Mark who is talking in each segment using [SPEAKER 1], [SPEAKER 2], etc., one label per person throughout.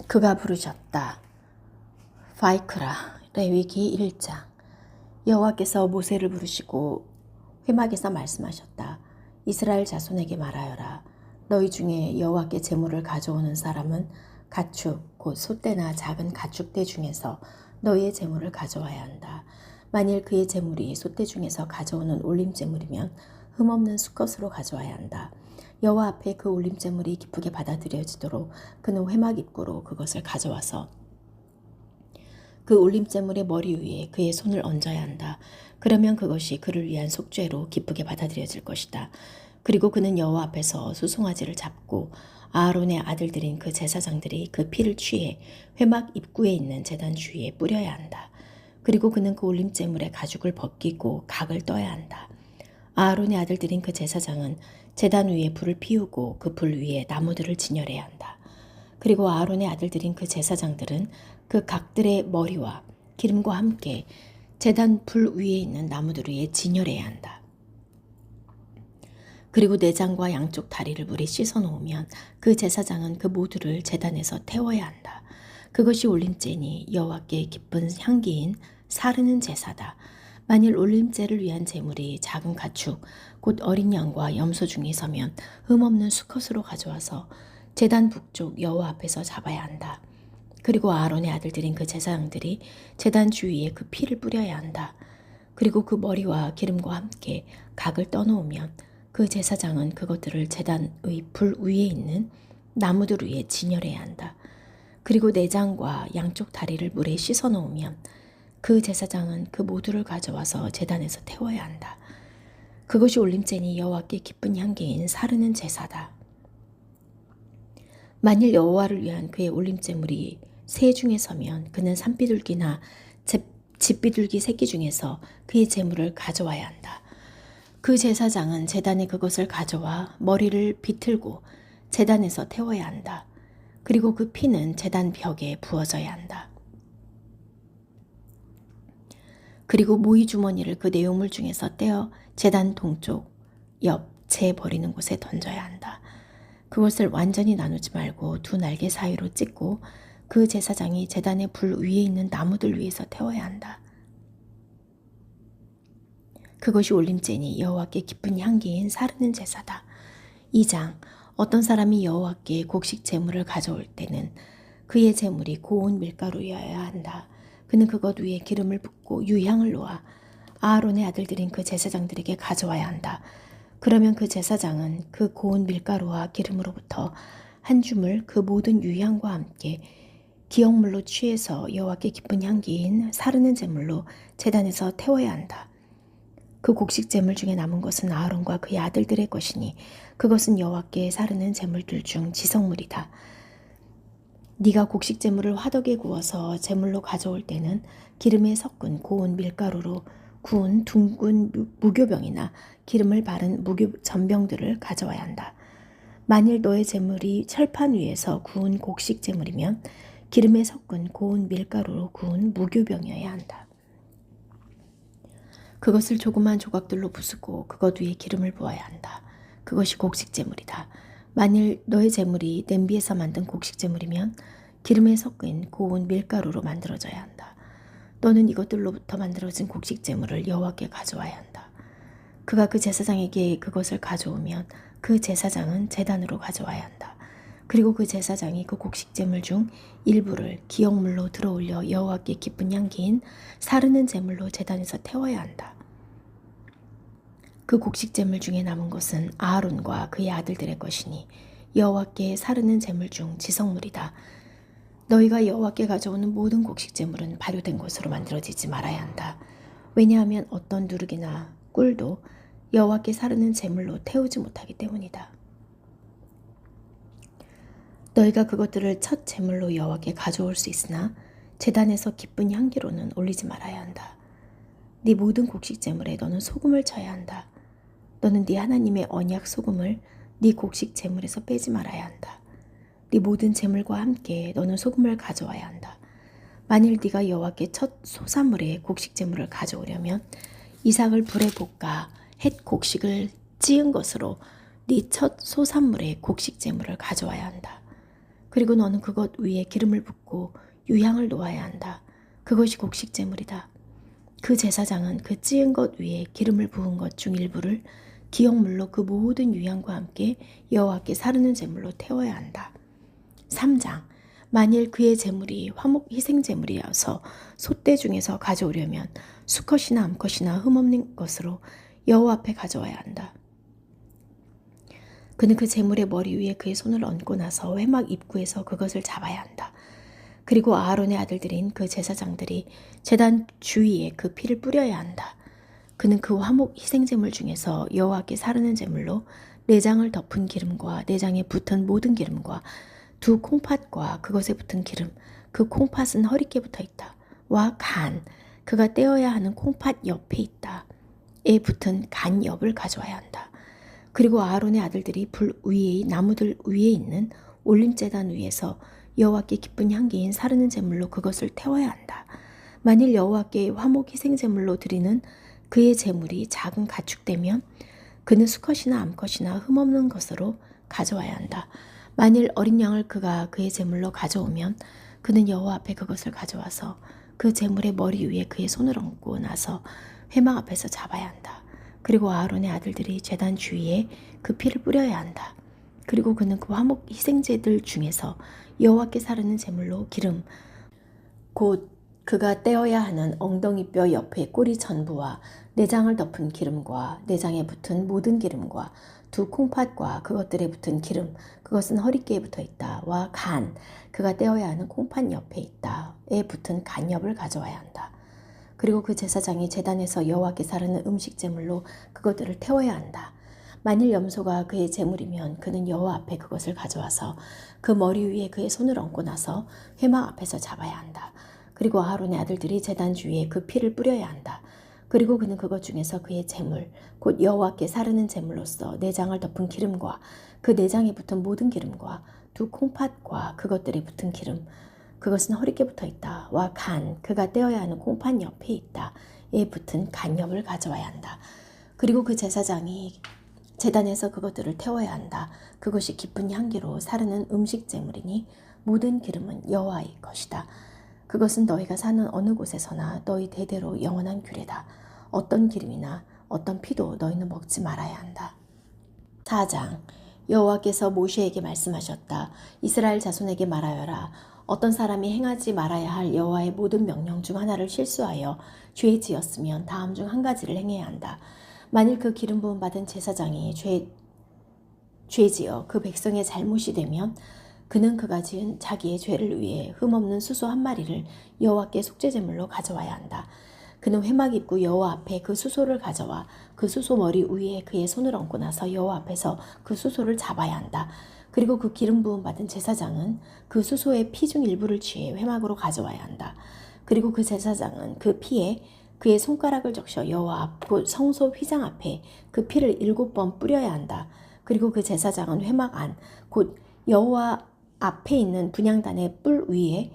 [SPEAKER 1] 그가 부르셨다. 바이크라. 레위기 1장. 여호와께서 모세를 부르시고 회막에서 말씀하셨다. 이스라엘 자손에게 말하여라. 너희 중에 여호와께 제물을 가져오는 사람은 가축 곧 소떼나 작은 가축떼 중에서 너희의 제물을 가져와야 한다. 만일 그의 제물이 소떼 중에서 가져오는 올림제물이면 흠없는 수컷으로 가져와야 한다. 여호와 앞에 그 올림제물이 기쁘게 받아들여지도록 그는 회막 입구로 그것을 가져와서 그 올림제물의 머리 위에 그의 손을 얹어야 한다. 그러면 그것이 그를 위한 속죄로 기쁘게 받아들여질 것이다. 그리고 그는 여호와 앞에서 수송아지를 잡고 아론의 아들들인 그 제사장들이 그 피를 취해 회막 입구에 있는 제단 주위에 뿌려야 한다. 그리고 그는 그 올림제물의 가죽을 벗기고 각을 떠야 한다. 아론의 아들들인 그 제사장은 제단 위에 불을 피우고 그 불 위에 나무들을 진열해야 한다. 그리고 아론의 아들들인 그 제사장들은 그 각들의 머리와 기름과 함께 제단 불 위에 있는 나무들 위에 진열해야 한다. 그리고 내장과 양쪽 다리를 물에 씻어 놓으면 그 제사장은 그 모두를 제단에서 태워야 한다. 그것이 올림제니 여호와께 기쁜 향기인 사르는 제사다. 만일 올림제를 위한 제물이 작은 가축 곧 어린 양과 염소 중에 서면 흠없는 수컷으로 가져와서 제단 북쪽 여호와 앞에서 잡아야 한다. 그리고 아론의 아들들인 그 제사장들이 제단 주위에 그 피를 뿌려야 한다. 그리고 그 머리와 기름과 함께 각을 떠놓으면 그 제사장은 그것들을 제단의 불 위에 있는 나무들 위에 진열해야 한다. 그리고 내장과 양쪽 다리를 물에 씻어 놓으면 그 제사장은 그 모두를 가져와서 제단에서 태워야 한다. 그것이 올림제니 여호와께 기쁜 향기인 사르는 제사다. 만일 여호와를 위한 그의 올림제물이 새 중에 서면 그는 산비둘기나 집비둘기 새끼 중에서 그의 제물을 가져와야 한다. 그 제사장은 제단에 그것을 가져와 머리를 비틀고 제단에서 태워야 한다. 그리고 그 피는 제단 벽에 부어져야 한다. 그리고 모이 주머니를 그 내용물 중에서 떼어 제단 동쪽 옆 재 버리는 곳에 던져야 한다. 그것을 완전히 나누지 말고 두 날개 사이로 찢고 그 제사장이 제단의 불 위에 있는 나무들 위에서 태워야 한다. 그것이 올림제니 여호와께 기쁜 향기인 사르는 제사다. 2장. 어떤 사람이 여호와께 곡식 제물을 가져올 때는 그의 제물이 고운 밀가루여야 한다. 그는 그것 위에 기름을 붓고 유향을 놓아 아론의 아들들인 그 제사장들에게 가져와야 한다. 그러면 그 제사장은 그 고운 밀가루와 기름으로부터 한 줌을 그 모든 유향과 함께 기억물로 취해서 여호와께 기쁜 향기인 사르는 제물로 제단에서 태워야 한다. 그 곡식 제물 중에 남은 것은 아론과 그의 아들들의 것이니 그것은 여호와께 사르는 제물들 중 지성물이다. 네가 곡식 제물을 화덕에 구워서 제물로 가져올 때는 기름에 섞은 고운 밀가루로 구운 둥근 무교병이나 기름을 바른 무교 전병들을 가져와야 한다. 만일 너의 제물이 철판 위에서 구운 곡식 제물이면 기름에 섞은 고운 밀가루로 구운 무교병이어야 한다. 그것을 조그만 조각들로 부수고 그것 위에 기름을 부어야 한다. 그것이 곡식 제물이다. 만일 너의 제물이 냄비에서 만든 곡식 제물이면 기름에 섞인 고운 밀가루로 만들어져야 한다. 너는 이것들로부터 만들어진 곡식 제물을 여호와께 가져와야 한다. 그가 그 제사장에게 그것을 가져오면 그 제사장은 제단으로 가져와야 한다. 그리고 그 제사장이 그 곡식 제물 중 일부를 기억물로 들어올려 여호와께 기쁜 향기인 사르는 제물로 제단에서 태워야 한다. 그 곡식 제물 중에 남은 것은 아론과 그의 아들들의 것이니 여호와께 사르는 제물 중 지성물이다. 너희가 여호와께 가져오는 모든 곡식 제물은 발효된 것으로 만들어지지 말아야 한다. 왜냐하면 어떤 누룩이나 꿀도 여호와께 사르는 제물로 태우지 못하기 때문이다. 너희가 그것들을 첫 제물로 여호와께 가져올 수 있으나 제단에서 기쁜 향기로는 올리지 말아야 한다. 네 모든 곡식 제물에 너는 소금을 쳐야 한다. 너는 네 하나님의 언약 소금을 네 곡식 제물에서 빼지 말아야 한다. 네 모든 제물과 함께 너는 소금을 가져와야 한다. 만일 네가 여호와께 첫 소산물의 곡식 제물을 가져오려면 이삭을 불에 볶아 햇 곡식을 찌은 것으로 네 첫 소산물의 곡식 제물을 가져와야 한다. 그리고 너는 그것 위에 기름을 붓고 유향을 놓아야 한다. 그것이 곡식 제물이다. 그 제사장은 그 찌은 것 위에 기름을 부은 것 중 일부를 기억물로 그 모든 유향과 함께 여호와께 사르는 제물로 태워야 한다. 3장. 만일 그의 제물이 화목 희생 제물이어서 솥대 중에서 가져오려면 수컷이나 암컷이나 흠없는 것으로 여호와 앞에 가져와야 한다. 그는 그 제물의 머리 위에 그의 손을 얹고 나서 회막 입구에서 그것을 잡아야 한다. 그리고 아하론의 아들들인 그 제사장들이 제단 주위에 그 피를 뿌려야 한다. 그는 그 화목 희생제물 중에서 여호와께 사르는 제물로 내장을 덮은 기름과 내장에 붙은 모든 기름과 두 콩팥과 그것에 붙은 기름, 그 콩팥은 허리께 붙어 있다. 와 간, 그가 떼어야 하는 콩팥 옆에 있다. 에 붙은 간 옆을 가져와야 한다. 그리고 아하론의 아들들이 불 위의 나무들 위에 있는 올림제단 위에서 여호와께 기쁜 향기인 사르는 제물로 그것을 태워야 한다. 만일 여호와께 화목 희생제물로 드리는 그의 제물이 작은 가축되면 그는 수컷이나 암컷이나 흠없는 것으로 가져와야 한다. 만일 어린 양을 그가 그의 제물로 가져오면 그는 여호와 앞에 그것을 가져와서 그 제물의 머리 위에 그의 손을 얹고 나서 회막 앞에서 잡아야 한다. 그리고 아하론의 아들들이 제단 주위에 그 피를 뿌려야 한다. 그리고 그는 그 화목 희생제들 중에서 여호와께 사르는 제물로 기름, 곧 그가 떼어야 하는 엉덩이뼈 옆에 꼬리 전부와 내장을 덮은 기름과 내장에 붙은 모든 기름과 두 콩팥과 그것들에 붙은 기름, 그것은 허리께에 붙어 있다. 와 간, 그가 떼어야 하는 콩팥 옆에 있다. 에 붙은 간 옆을 가져와야 한다. 그리고 그 제사장이 제단에서 여호와께 사르는 음식 제물로 그것들을 태워야 한다. 만일 염소가 그의 제물이면 그는 여호와 앞에 그것을 가져와서 그 머리 위에 그의 손을 얹고 나서 회막 앞에서 잡아야 한다. 그리고 아하론의 아들들이 제단 주위에 그 피를 뿌려야 한다. 그리고 그는 그것 중에서 그의 제물, 곧 여호와께 사르는 제물로서 내장을 덮은 기름과 그 내장에 붙은 모든 기름과 두 콩팥과 그것들에 붙은 기름, 그것은 허리께 붙어 있다. 와 간, 그가 떼어야 하는 콩팥 옆에 있다. 에 붙은 간 옆을 가져와야 한다. 그리고 그 제사장이 제단에서 그것들을 태워야 한다. 그것이 기쁜 향기로 사르는 음식 제물이니 모든 기름은 여호와의 것이다. 그것은 너희가 사는 어느 곳에서나 너희 대대로 영원한 규례다. 어떤 기름이나 어떤 피도 너희는 먹지 말아야 한다. 4장. 여호와께서 모세에게 말씀하셨다. 이스라엘 자손에게 말하여라. 어떤 사람이 행하지 말아야 할 여호와의 모든 명령 중 하나를 실수하여 죄 지었으면 다음 중 한 가지를 행해야 한다. 만일 그 기름 부음 받은 제사장이 죄지어 그 백성의 잘못이 되면 그는 그가 지은 자기의 죄를 위해 흠없는 수소 한 마리를 여호와께 속죄제물로 가져와야 한다. 그는 회막 입구 여호와 앞에 그 수소를 가져와 그 수소 머리 위에 그의 손을 얹고 나서 여호와 앞에서 그 수소를 잡아야 한다. 그리고 그 기름 부음 받은 제사장은 그 수소의 피 중 일부를 취해 회막으로 가져와야 한다. 그리고 그 제사장은 그 피에 그의 손가락을 적셔 여호와 앞 곧 성소 휘장 앞에 그 피를 7번 뿌려야 한다. 그리고 그 제사장은 회막 안 곧 여호와 앞에 있는 분향단의 뿔 위에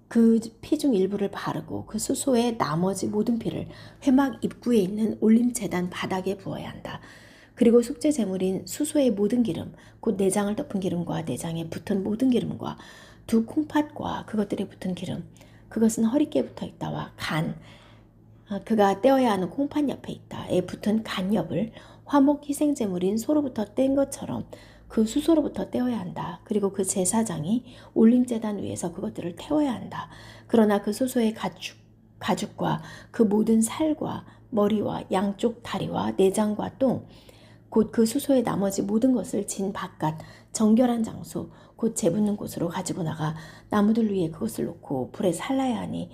[SPEAKER 1] 그 피 중 일부를 바르고 그 수소의 나머지 모든 피를 회막 입구에 있는 올림제단 바닥에 부어야 한다. 그리고 속죄 제물인 수소의 모든 기름, 곧 내장을 덮은 기름과 내장에 붙은 모든 기름과 두 콩팥과 그것들에 붙은 기름, 그것은 허리께 붙어 있다와 간, 그가 떼어야 하는 콩팥 옆에 있다에 붙은 간 옆을 화목 희생 제물인 소로부터 뗀 것처럼 그 수소로부터 떼어야 한다. 그리고 그 제사장이 올림제단 위에서 그것들을 태워야 한다. 그러나 그 수소의 가죽과 그 모든 살과 머리와 양쪽 다리와 내장과 똥, 곧 그 수소의 나머지 모든 것을 진 바깥 정결한 장소, 곧 재붓는 곳으로 가지고 나가 나무들 위에 그것을 놓고 불에 살라야 하니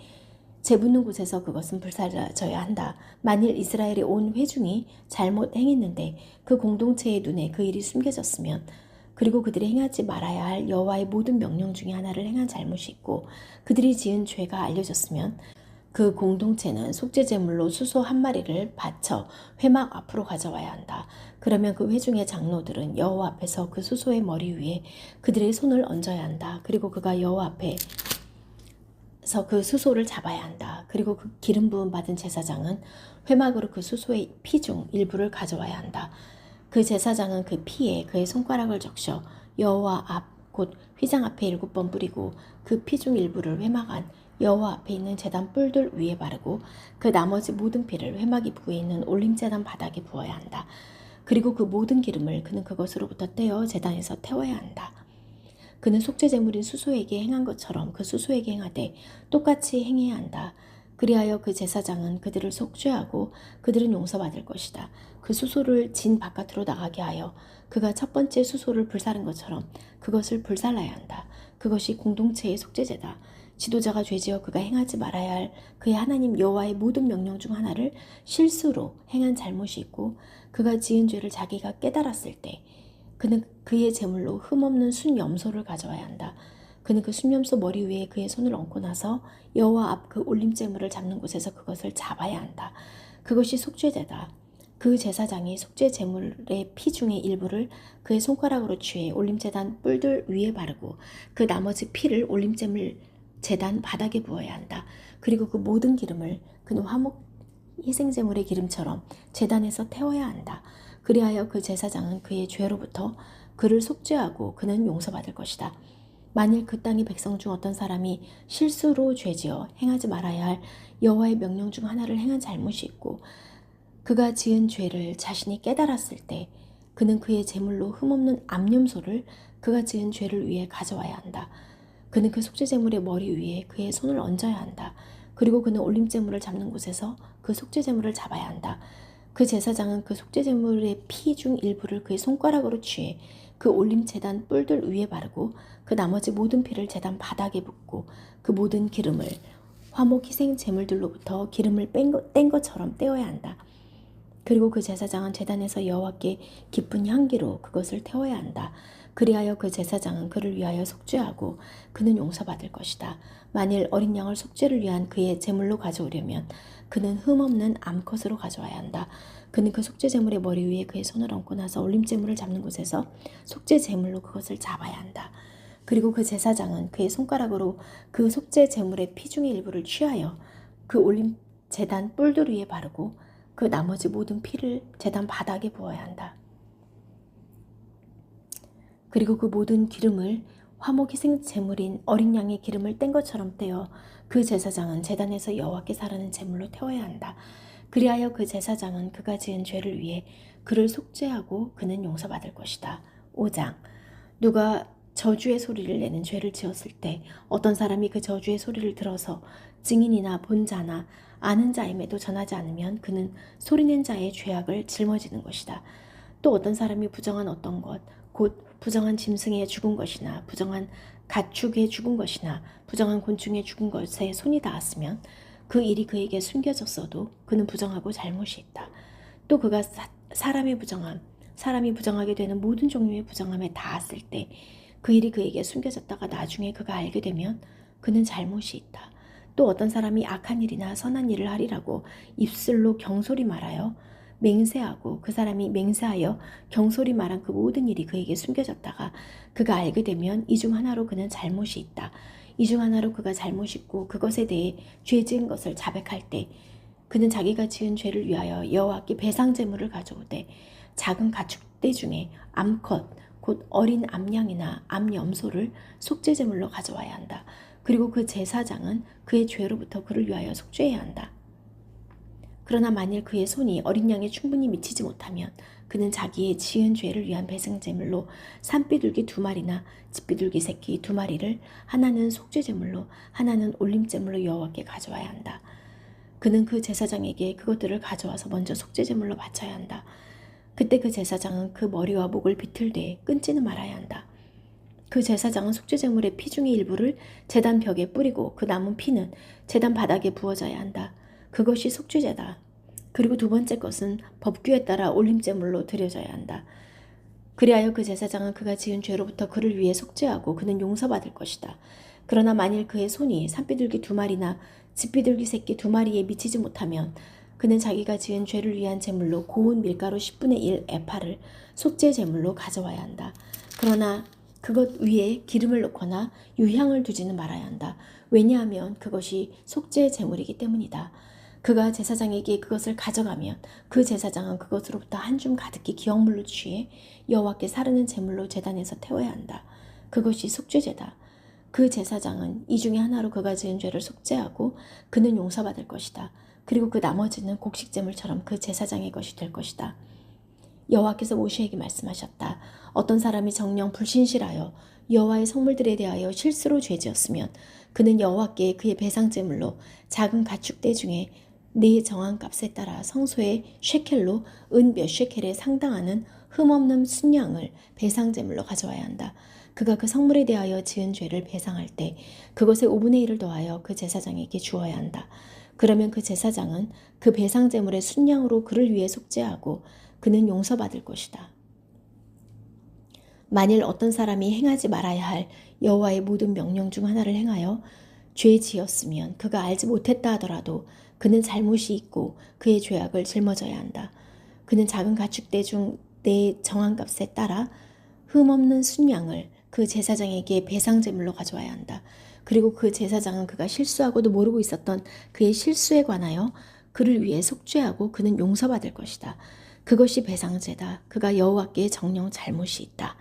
[SPEAKER 1] 재붓는 곳에서 그것은 불살라져야 한다. 만일 이스라엘의 온 회중이 잘못 행했는데 그 공동체의 눈에 그 일이 숨겨졌으면, 그리고 그들이 행하지 말아야 할 여호와의 모든 명령 중에 하나를 행한 잘못이 있고 그들이 지은 죄가 알려졌으면 그 공동체는 속죄제물로 수소 한 마리를 바쳐 회막 앞으로 가져와야 한다. 그러면 그 회중의 장로들은 여호와 앞에서 그 수소의 머리 위에 그들의 손을 얹어야 한다. 그리고 그가 여호와 앞에서 그 수소를 잡아야 한다. 그리고 그 기름 부음 받은 제사장은 회막으로 그 수소의 피 중 일부를 가져와야 한다. 그 제사장은 그 피에 그의 손가락을 적셔 여호와 앞 곧 휘장 앞에 7번 뿌리고 그 피 중 일부를 회막 안 여호와 앞에 있는 제단 뿔들 위에 바르고 그 나머지 모든 피를 회막 입구에 있는 올림제단 바닥에 부어야 한다. 그리고 그 모든 기름을 그는 그것으로부터 떼어 제단에서 태워야 한다. 그는 속죄제물인 수소에게 행한 것처럼 그 수소에게 행하되 똑같이 행해야 한다. 그리하여 그 제사장은 그들을 속죄하고 그들은 용서받을 것이다. 그 수소를 진 바깥으로 나가게 하여 그가 첫 번째 수소를 불사른 것처럼 그것을 불살라야 한다. 그것이 공동체의 속죄제다. 지도자가 죄지어 그가 행하지 말아야 할 그의 하나님 여호와의 모든 명령 중 하나를 실수로 행한 잘못이 있고 그가 지은 죄를 자기가 깨달았을 때 그는 그의 제물로 흠없는 순염소를 가져와야 한다. 그는 그 순염소 머리 위에 그의 손을 얹고 나서 여호와 앞 그 올림제물을 잡는 곳에서 그것을 잡아야 한다. 그것이 속죄제다. 그 제사장이 속죄제물의 피 중의 일부를 그의 손가락으로 취해 올림제단 뿔들 위에 바르고 그 나머지 피를 올림제물 제단 바닥에 부어야 한다. 그리고 그 모든 기름을 그는 화목 희생제물의 기름처럼 제단에서 태워야 한다. 그리하여 그 제사장은 그의 죄로부터 그를 속죄하고 그는 용서받을 것이다. 만일 그 땅의 백성 중 어떤 사람이 실수로 죄지어 행하지 말아야 할 여호와의 명령 중 하나를 행한 잘못이 있고 그가 지은 죄를 자신이 깨달았을 때 그는 그의 제물로 흠없는 암염소를 그가 지은 죄를 위해 가져와야 한다. 그는 그 속죄제물의 머리 위에 그의 손을 얹어야 한다. 그리고 그는 올림제물을 잡는 곳에서 그 속죄제물을 잡아야 한다. 그 제사장은 그 속죄제물의 피 중 일부를 그의 손가락으로 취해 그 올림제단 뿔들 위에 바르고 그 나머지 모든 피를 제단 바닥에 붓고 그 모든 기름을 화목 희생 제물들로부터 기름을 뗀 것처럼 떼어야 한다. 그리고 그 제사장은 제단에서 여호와께 기쁜 향기로 그것을 태워야 한다. 그리하여 그 제사장은 그를 위하여 속죄하고 그는 용서받을 것이다. 만일 어린 양을 속죄를 위한 그의 제물로 가져오려면 그는 흠없는 암컷으로 가져와야 한다. 그는 그 속죄제물의 머리 위에 그의 손을 얹고 나서 올림제물을 잡는 곳에서 속죄제물로 그것을 잡아야 한다. 그리고 그 제사장은 그의 손가락으로 그 속죄제물의 피 중의 일부를 취하여 그 올림제단 뿔들 위에 바르고 그 나머지 모든 피를 제단 바닥에 부어야 한다. 그리고 그 모든 기름을 화목 희생 제물인 어린 양의 기름을 뗀 것처럼 떼어 그 제사장은 제단에서 여호와께 사르는 제물로 태워야 한다. 그리하여 그 제사장은 그가 지은 죄를 위해 그를 속죄하고 그는 용서받을 것이다. 5장 누가 저주의 소리를 내는 죄를 지었을 때 어떤 사람이 그 저주의 소리를 들어서 증인이나 본 자나 아는 자임에도 전하지 않으면 그는 소리낸 자의 죄악을 짊어지는 것이다. 또 어떤 사람이 부정한 어떤 것, 곧 부정한 짐승에 죽은 것이나 부정한 가축에 죽은 것이나 부정한 곤충에 죽은 것에 손이 닿았으면 그 일이 그에게 숨겨졌어도 그는 부정하고 잘못이 있다. 또 그가 사람이 부정하게 되는 모든 종류의 부정함에 닿았을 때 그 일이 그에게 숨겨졌다가 나중에 그가 알게 되면 그는 잘못이 있다. 또 어떤 사람이 악한 일이나 선한 일을 하리라고 입술로 경솔히 말하여 맹세하고 그 사람이 맹세하여 경솔히 말한 그 모든 일이 그에게 숨겨졌다가 그가 알게 되면 이 중 하나로 그는 잘못이 있다. 이 중 하나로 그가 잘못이 있고 그것에 대해 죄 지은 것을 자백할 때 그는 자기가 지은 죄를 위하여 여호와께 배상 제물을 가져오되 작은 가축떼 중에 암컷 곧 어린 암양이나 암염소를 속죄 제물로 가져와야 한다. 그리고 그 제사장은 그의 죄로부터 그를 위하여 속죄해야 한다. 그러나 만일 그의 손이 어린 양에 충분히 미치지 못하면 그는 자기의 지은 죄를 위한 배상제물로 산비둘기 2마리나 집비둘기 새끼 2마리를 하나는 속죄제물로 하나는 올림제물로 여호와께 가져와야 한다. 그는 그 제사장에게 그것들을 가져와서 먼저 속죄제물로 바쳐야 한다. 그때 그 제사장은 그 머리와 목을 비틀되 끊지는 말아야 한다. 그 제사장은 속죄제물의 피 중의 일부를 제단 벽에 뿌리고 그 남은 피는 제단 바닥에 부어져야 한다. 그것이 속죄제다. 그리고 두 번째 것은 법규에 따라 올림제물로 드려져야 한다. 그리하여 그 제사장은 그가 지은 죄로부터 그를 위해 속죄하고 그는 용서받을 것이다. 그러나 만일 그의 손이 산비둘기 2마리나 집비둘기 새끼 2마리에 미치지 못하면 그는 자기가 지은 죄를 위한 제물로 고운 밀가루 10분의 1 에파를 속죄 제물로 가져와야 한다. 그러나 그것 위에 기름을 넣거나 유향을 두지는 말아야 한다. 왜냐하면 그것이 속죄 제물이기 때문이다. 그가 제사장에게 그것을 가져가면 그 제사장은 그것으로부터 한 줌 가득히 기억물로 취해 여호와께 사르는 제물로 제단에서 태워야 한다. 그것이 속죄제다. 그 제사장은 이 중에 하나로 그가 지은 죄를 속죄하고 그는 용서받을 것이다. 그리고 그 나머지는 곡식제물처럼 그 제사장의 것이 될 것이다. 여호와께서 모세에게 말씀하셨다. 어떤 사람이 정령 불신실하여 여호와의 성물들에 대하여 실수로 죄지었으면 그는 여호와께 그의 배상제물로 작은 가축대 중에 네 정한 값에 따라 성소의 쉐켈로 은 몇 쉐켈에 상당하는 흠없는 순양을 배상제물로 가져와야 한다. 그가 그 성물에 대하여 지은 죄를 배상할 때 그것의 5분의 1을 더하여 그 제사장에게 주어야 한다. 그러면 그 제사장은 그 배상제물의 순양으로 그를 위해 속죄하고 그는 용서받을 것이다. 만일 어떤 사람이 행하지 말아야 할 여호와의 모든 명령 중 하나를 행하여 죄 지었으면 그가 알지 못했다 하더라도 그는 잘못이 있고 그의 죄악을 짊어져야 한다. 그는 작은 가축대 중 내 정한 값에 따라 흠없는 순양을 그 제사장에게 배상제물로 가져와야 한다. 그리고 그 제사장은 그가 실수하고도 모르고 있었던 그의 실수에 관하여 그를 위해 속죄하고 그는 용서받을 것이다. 그것이 배상제다. 그가 여호와께 정령 잘못이 있다.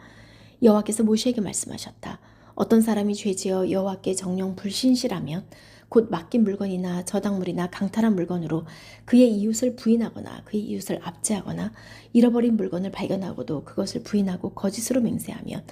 [SPEAKER 1] 여호와께서 모세에게 말씀하셨다. 어떤 사람이 죄지어 여호와께 정령 불신실하면 곧 맡긴 물건이나 저당물이나 강탈한 물건으로 그의 이웃을 부인하거나 그의 이웃을 압제하거나 잃어버린 물건을 발견하고도 그것을 부인하고 거짓으로 맹세하면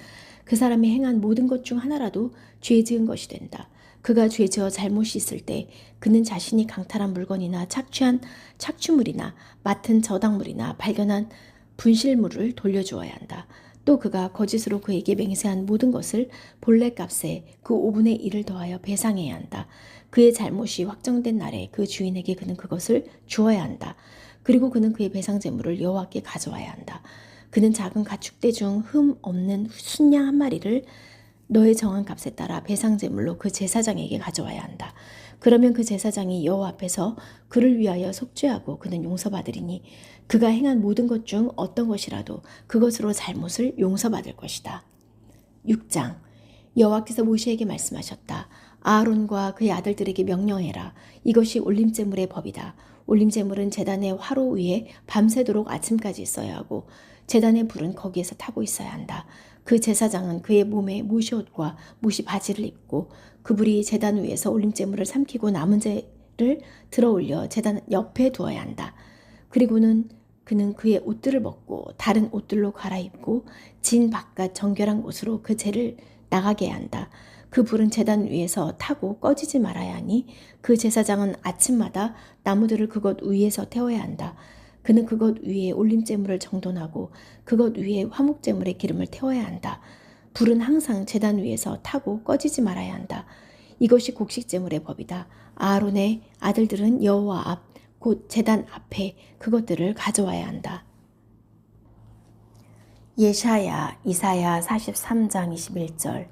[SPEAKER 1] 그 사람이 행한 모든 것 중 하나라도 죄 지은 것이 된다. 그가 죄지어 잘못이 있을 때 그는 자신이 강탈한 물건이나 착취한 착취물이나 맡은 저당물이나 발견한 분실물을 돌려주어야 한다. 또 그가 거짓으로 그에게 맹세한 모든 것을 본래 값에 그 5분의 1을 더하여 배상해야 한다. 그의 잘못이 확정된 날에 그 주인에게 그는 그것을 주어야 한다. 그리고 그는 그의 배상제물을 여호와께 가져와야 한다. 그는 작은 가축대 중 흠 없는 순양 한 마리를 너의 정한 값에 따라 배상제물로 그 제사장에게 가져와야 한다. 그러면 그 제사장이 여호와 앞에서 그를 위하여 속죄하고 그는 용서받으리니 그가 행한 모든 것 중 어떤 것이라도 그것으로 잘못을 용서받을 것이다. 6장 여호와께서 모세에게 말씀하셨다. 아론과 그의 아들들에게 명령해라. 이것이 올림제물의 법이다. 올림제물은 제단의 화로 위에 밤새도록 아침까지 있어야 하고 제단의 불은 거기에서 타고 있어야 한다. 그 제사장은 그의 몸에 무시옷과 무시 바지를 입고 그 불이 제단 위에서 올림제물을 삼키고 남은 재를 들어올려 제단 옆에 두어야 한다. 그리고는 그는 그의 옷들을 벗고 다른 옷들로 갈아입고 진 바깥 정결한 곳으로 그 재를 나가게 해야 한다. 그 불은 제단 위에서 타고 꺼지지 말아야 하니 그 제사장은 아침마다 나무들을 그것 위에서 태워야 한다. 그는 그것 위에 올림제물을 정돈하고 그것 위에 화목제물의 기름을 태워야 한다. 불은 항상 제단 위에서 타고 꺼지지 말아야 한다. 이것이 곡식제물의 법이다. 아론의 아들들은 여호와 앞 곧 제단 앞에 그것들을 가져와야 한다. 예샤야 이사야 43장 21절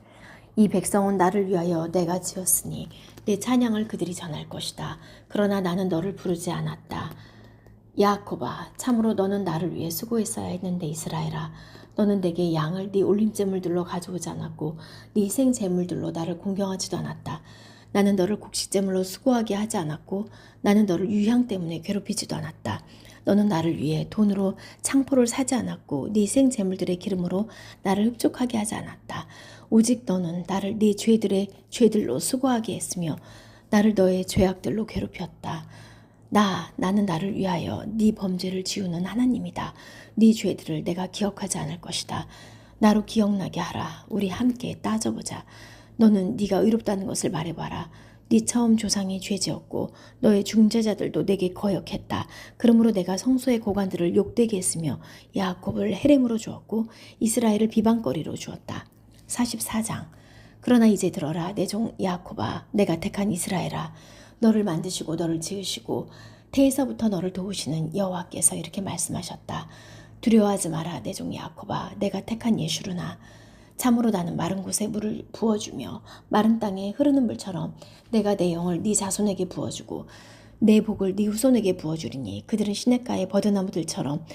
[SPEAKER 1] 이 백성은 나를 위하여 내가 지었으니 내 찬양을 그들이 전할 것이다. 그러나 나는 너를 부르지 않았다. 야곱아 참으로 너는 나를 위해 수고했어야 했는데 이스라엘아 너는 내게 양을 네 올림제물들로 가져오지 않았고 네 희생제물들로 나를 공경하지도 않았다. 나는 너를 곡식제물로 수고하게 하지 않았고 나는 너를 유향 때문에 괴롭히지도 않았다. 너는 나를 위해 돈으로 창포를 사지 않았고 네 희생제물들의 기름으로 나를 흡족하게 하지 않았다. 오직 너는 나를 네 죄들의 죄들로 수고하게 했으며 나를 너의 죄악들로 괴롭혔다. 나는 나를 위하여 네 범죄를 지우는 하나님이다. 네 죄들을 내가 기억하지 않을 것이다. 나로 기억나게 하라. 우리 함께 따져보자. 너는 네가 의롭다는 것을 말해봐라. 네 처음 조상이 죄지었고 너의 중재자들도 내게 거역했다. 그러므로 내가 성소의 고관들을 욕되게 했으며 야곱을 헤렘으로 주었고 이스라엘을 비방거리로 주었다. 44장 그러나 이제 들어라 내 종 야곱아 내가 택한 이스라엘아 너를 만드시고 너를 지으시고 태에서부터 너를 도우시는 여호와께서 이렇게 말씀하셨다. 두려워하지 마라 내 종 야곱아 내가 택한 예슈르나 참으로 나는 마른 곳에 물을 부어주며 마른 땅에 흐르는 물처럼 내가 내 영을 네 자손에게 부어주고 내 복을 네 후손에게 부어주리니 그들은 시냇가의 버드나무들처럼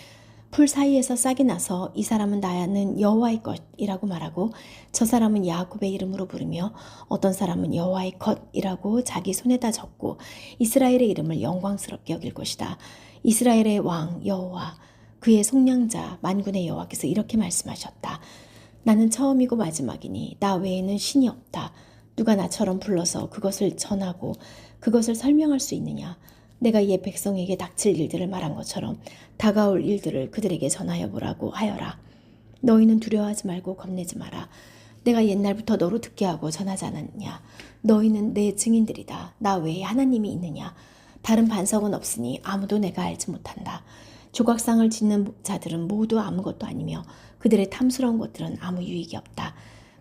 [SPEAKER 1] 풀 사이에서 싹이 나서 이 사람은 나는 여호와의 것이라고 말하고 저 사람은 야곱의 이름으로 부르며 어떤 사람은 여호와의 것이라고 자기 손에다 적고 이스라엘의 이름을 영광스럽게 여길 것이다. 이스라엘의 왕 여호와 그의 속량자 만군의 여호와께서 이렇게 말씀하셨다. 나는 처음이고 마지막이니 나 외에는 신이 없다. 누가 나처럼 불러서 그것을 전하고 그것을 설명할 수 있느냐. 내가 옛 백성에게 닥칠 일들을 말한 것처럼 다가올 일들을 그들에게 전하여 보라고 하여라. 너희는 두려워하지 말고 겁내지 마라. 내가 옛날부터 너로 듣게 하고 전하지 않았느냐. 너희는 내 증인들이다. 나 외에 하나님이 있느냐. 다른 반석은 없으니 아무도 내가 알지 못한다. 조각상을 짓는 자들은 모두 아무것도 아니며 그들의 탐스러운 것들은 아무 유익이 없다.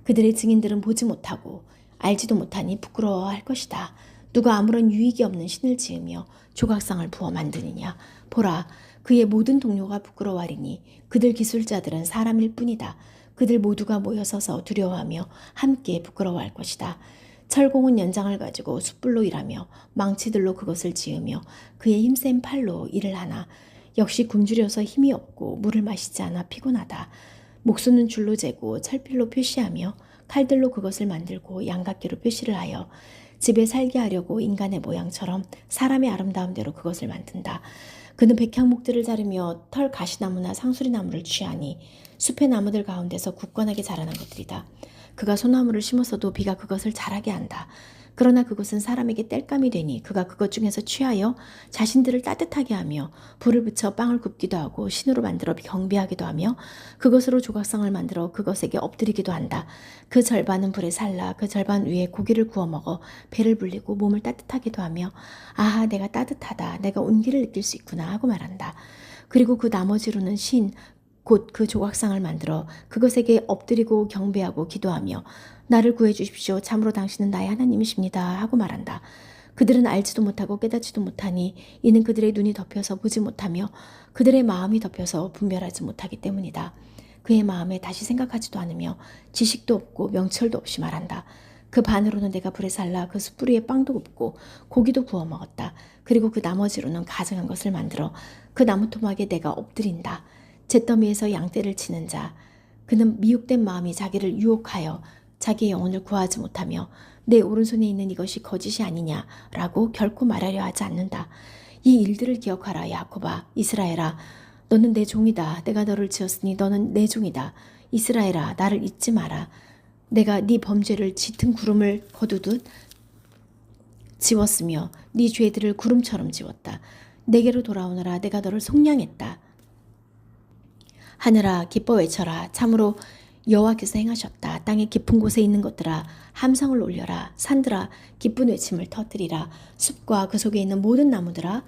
[SPEAKER 1] 그들의 증인들은 보지 못하고 알지도 못하니 부끄러워할 것이다. 누가 아무런 유익이 없는 신을 지으며 조각상을 부어 만드느냐. 보라, 그의 모든 동료가 부끄러워하리니 그들 기술자들은 사람일 뿐이다. 그들 모두가 모여서서 두려워하며 함께 부끄러워할 것이다. 철공은 연장을 가지고 숯불로 일하며 망치들로 그것을 지으며 그의 힘센 팔로 일을 하나. 역시 굶주려서 힘이 없고 물을 마시지 않아 피곤하다. 목수는 줄로 재고 철필로 표시하며 칼들로 그것을 만들고 양각기로 표시를 하여 집에 살게 하려고 인간의 모양처럼 사람의 아름다움대로 그것을 만든다. 그는 백향목들을 자르며 털 가시나무나 상수리나무를 취하니 숲의 나무들 가운데서 굳건하게 자라난 것들이다. 그가 소나무를 심었어도 비가 그것을 자라게 한다. 그러나 그것은 사람에게 땔감이 되니 그가 그것 중에서 취하여 자신들을 따뜻하게 하며 불을 붙여 빵을 굽기도 하고 신으로 만들어 경비하기도 하며 그것으로 조각상을 만들어 그것에게 엎드리기도 한다. 그 절반은 불에 살라 그 절반 위에 고기를 구워 먹어 배를 불리고 몸을 따뜻하기도 하며 아 내가 따뜻하다 내가 온기를 느낄 수 있구나 하고 말한다. 그리고 그 나머지로는 신 곧 그 조각상을 만들어 그것에게 엎드리고 경배하고 기도하며 나를 구해주십시오. 참으로 당신은 나의 하나님이십니다. 하고 말한다. 그들은 알지도 못하고 깨닫지도 못하니 이는 그들의 눈이 덮여서 보지 못하며 그들의 마음이 덮여서 분별하지 못하기 때문이다. 그의 마음에 다시 생각하지도 않으며 지식도 없고 명철도 없이 말한다. 그 반으로는 내가 불에 살라 그 숯불 위에 빵도 굽고 고기도 구워 먹었다. 그리고 그 나머지로는 가증한 것을 만들어 그 나무 토막에 내가 엎드린다. 잿더미에서 양떼를 치는 자 그는 미혹된 마음이 자기를 유혹하여 자기의 영혼을 구하지 못하며 내 오른손에 있는 이것이 거짓이 아니냐라고 결코 말하려 하지 않는다. 이 일들을 기억하라 야코바 이스라엘아 너는 내 종이다. 내가 너를 지었으니 너는 내 종이다. 이스라엘아 나를 잊지 마라. 내가 네 범죄를 짙은 구름을 거두듯 지웠으며 네 죄들을 구름처럼 지웠다. 내게로 돌아오너라 내가 너를 속량했다. 하늘아 기뻐 외쳐라. 참으로 여호와께서 행하셨다. 땅의 깊은 곳에 있는 것들아 함성을 올려라. 산들아 기쁜 외침을 터뜨리라. 숲과 그 속에 있는 모든 나무들아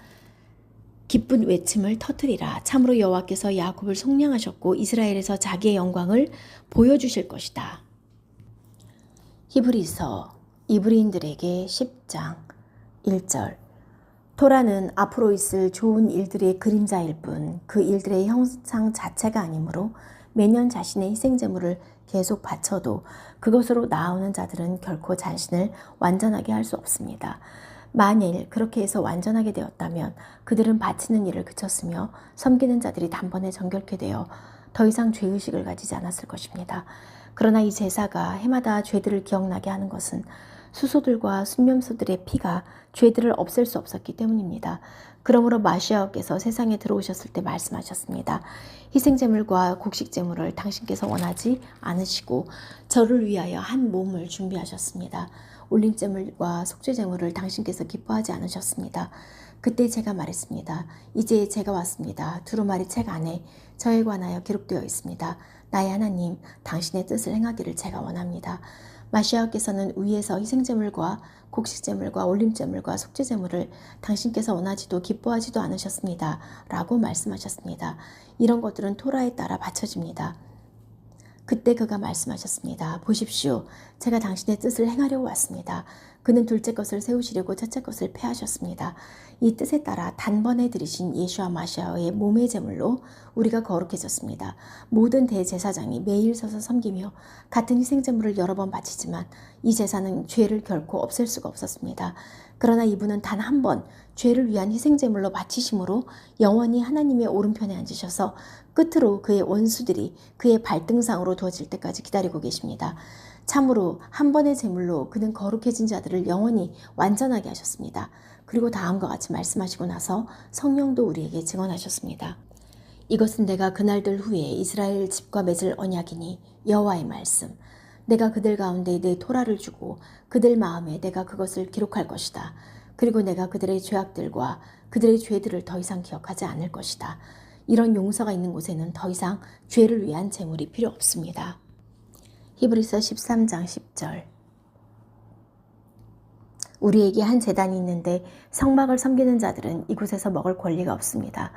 [SPEAKER 1] 기쁜 외침을 터뜨리라. 참으로 여호와께서 야곱을 속량하셨고 이스라엘에서 자기의 영광을 보여주실 것이다. 히브리서 이브리인들에게 10장 1절 토라는 앞으로 있을 좋은 일들의 그림자일 뿐 그 일들의 형상 자체가 아니므로 매년 자신의 희생제물을 계속 바쳐도 그것으로 나아오는 자들은 결코 자신을 완전하게 할 수 없습니다. 만일 그렇게 해서 완전하게 되었다면 그들은 바치는 일을 그쳤으며 섬기는 자들이 단번에 정결케 되어 더 이상 죄의식을 가지지 않았을 것입니다. 그러나 이 제사가 해마다 죄들을 기억나게 하는 것은 수소들과 순념소들의 피가 죄들을 없앨 수 없었기 때문입니다. 그러므로 마시아께서 세상에 들어오셨을 때 말씀하셨습니다. 희생제물과 곡식제물을 당신께서 원하지 않으시고 저를 위하여 한 몸을 준비하셨습니다. 올림제물과 속죄제물을 당신께서 기뻐하지 않으셨습니다. 그때 제가 말했습니다. 이제 제가 왔습니다. 두루마리 책 안에 저에 관하여 기록되어 있습니다. 나의 하나님, 당신의 뜻을 행하기를 제가 원합니다. 마시아께서는 위에서 희생제물과 곡식제물과 올림제물과 속죄제물을 당신께서 원하지도 기뻐하지도 않으셨습니다. 라고 말씀하셨습니다. 이런 것들은 토라에 따라 바쳐집니다. 그때 그가 말씀하셨습니다. 보십시오. 제가 당신의 뜻을 행하려고 왔습니다. 그는 둘째 것을 세우시려고 첫째 것을 폐하셨습니다. 이 뜻에 따라 단번에 들이신 예수와 마시아의 몸의 제물로 우리가 거룩해졌습니다. 모든 대제사장이 매일 서서 섬기며 같은 희생제물을 여러 번 바치지만 이 제사는 죄를 결코 없앨 수가 없었습니다. 그러나 이분은 단 한 번 죄를 위한 희생제물로 바치심으로 영원히 하나님의 오른편에 앉으셔서 끝으로 그의 원수들이 그의 발등상으로 두어질 때까지 기다리고 계십니다. 참으로 한 번의 제물로 그는 거룩해진 자들을 영원히 완전하게 하셨습니다. 그리고 다음과 같이 말씀하시고 나서 성령도 우리에게 증언하셨습니다. 이것은 내가 그날들 후에 이스라엘 집과 맺을 언약이니 여호와의 말씀. 내가 그들 가운데 내 토라를 주고 그들 마음에 내가 그것을 기록할 것이다. 그리고 내가 그들의 죄악들과 그들의 죄들을 더 이상 기억하지 않을 것이다. 이런 용서가 있는 곳에는 더 이상 죄를 위한 제물이 필요 없습니다. 히브리서 13장 10절. 우리에게 한 제단이 있는데 성막을 섬기는 자들은 이곳에서 먹을 권리가 없습니다.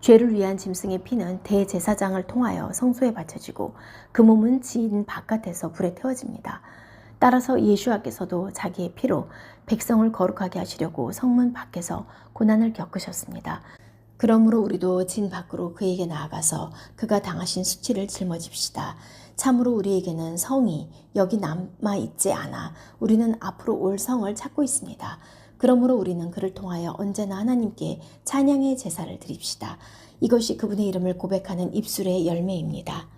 [SPEAKER 1] 죄를 위한 짐승의 피는 대제사장을 통하여 성소에 바쳐지고 그 몸은 지인 바깥에서 불에 태워집니다. 따라서 예수께서도 자기의 피로 백성을 거룩하게 하시려고 성문 밖에서 고난을 겪으셨습니다. 그러므로 우리도 진 밖으로 그에게 나아가서 그가 당하신 수치를 짊어집시다. 참으로 우리에게는 성이 여기 남아있지 않아 우리는 앞으로 올 성을 찾고 있습니다. 그러므로 우리는 그를 통하여 언제나 하나님께 찬양의 제사를 드립시다. 이것이 그분의 이름을 고백하는 입술의 열매입니다.